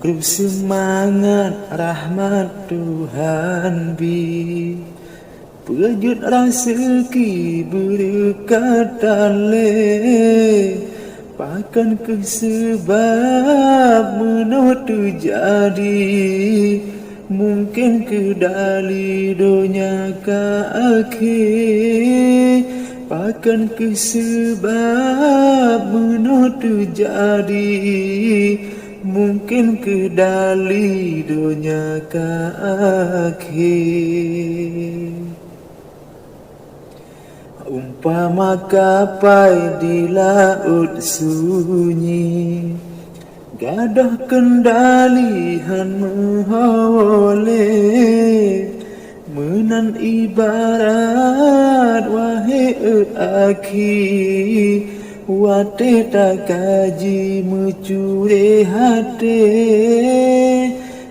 Bersemangat rahmat Tuhan bi, pejut rezeki berkatan le, pakan ke sebab menut terjadi, mungkin ke dali dunia ke akhir, pakan ke sebab menut terjadi, mungkin ke dali dunia ke akhir. Umpama kapai di laut sunyi, gadah kendali han menghole, menan ibarat wahai aki, wate tak kaji mencuri hati,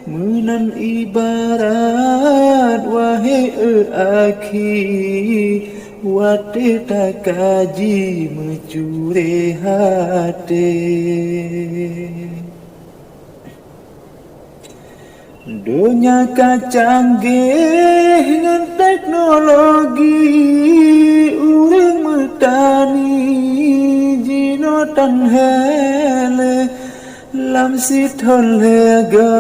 menan ibarat wahai aki, wate tak kaji mencuri hati. Dunia canggih dengan teknologi, urang metani jino tan hele, lam si thon lega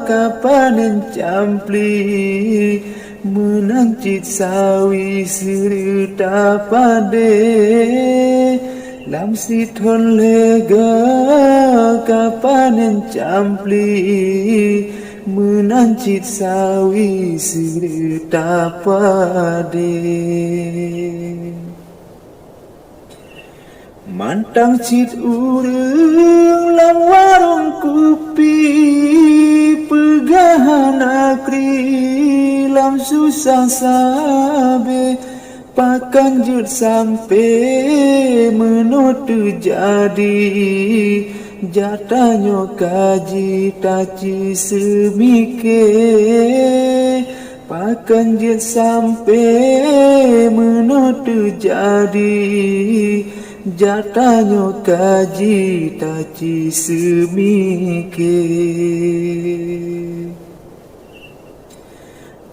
kapanen campli, menang cit sawi serta pade, lam si thon lega kapanen campli, menang cit sawi serta pade. Mantang cit urang lam warung kopi, pegahan akri lam susah sabe, pakan jut sampai menut terjadi, jatahnya kaji taci semike, pakan jut sampai menut terjadi, jatahnya kaji taci semike.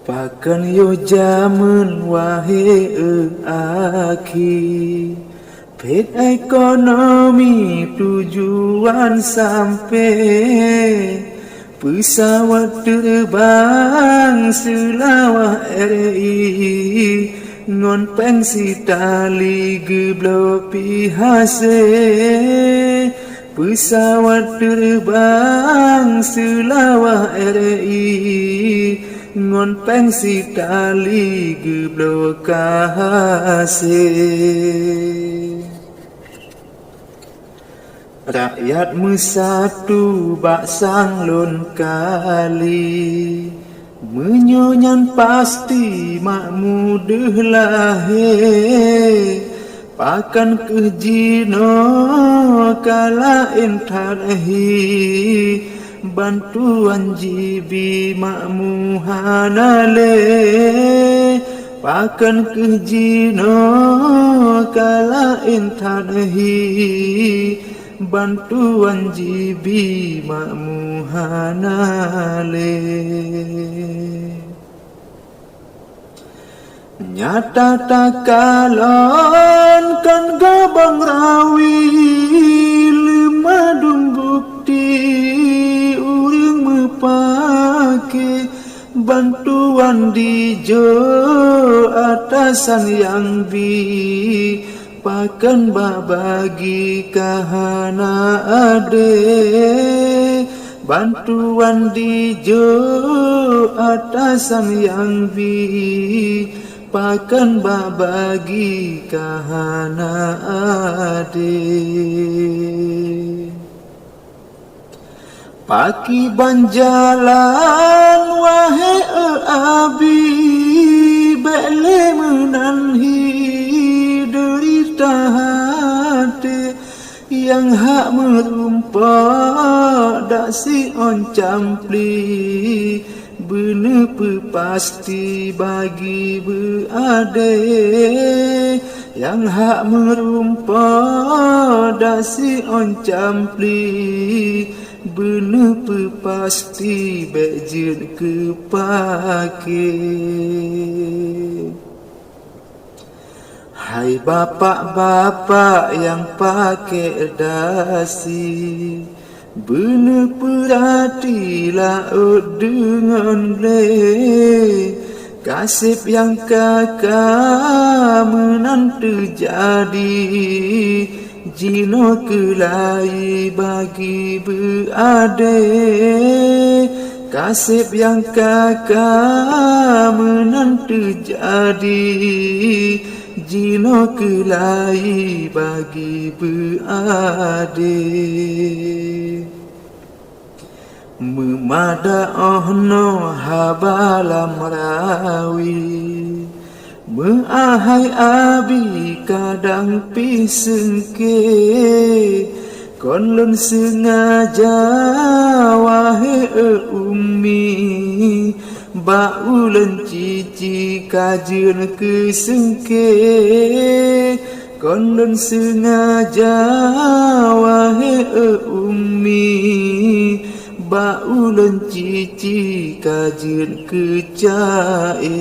Pakan yo jaman wahai aki, pet ekonomi tujuan sampai, pesawat terbang selawah RI, ngon pensi tali geblopi hase, pesawat terbang selawah RI, ngon pensi tali geblok hase. Rakyat mesatu bak sanglun kali, menyonyan pasti mak mudah lahir, pakan kejino kalain tarhi, bantuan jibi mak muhanale, pakan kejino kalain tarhi, bantuan jibi mak muhanale. Nyata takalon kan gabang rawi, lemadung bukti uring mepake, bantuan dijo atasan yang bi, pakan babagi kahana ade, bantuan dijo atasan yang bi, pakan babagi kahana ade. Paki banjalan wahai abi, bele menanhi derita hati, yang hak merumpak dak si on campli, bener pasti bagi berade, yang hak merumpah dasi on campli bener pasti bejin ke pake. Hai bapak-bapak yang pakai dasi, bener perhatilah dengan le. Kasih yang kakak menantu jadi, jino kelai bagi beradik. Kasih yang kakak menantu jadi, jino kelai bagi beradik. Memada ohno habalam rawi, meahai abi kadang pisengke. Konlun sengaja wahai umi, baulen cici kajian kesengke. Konlun sengaja wahai umi, baulen cici kajian kecae.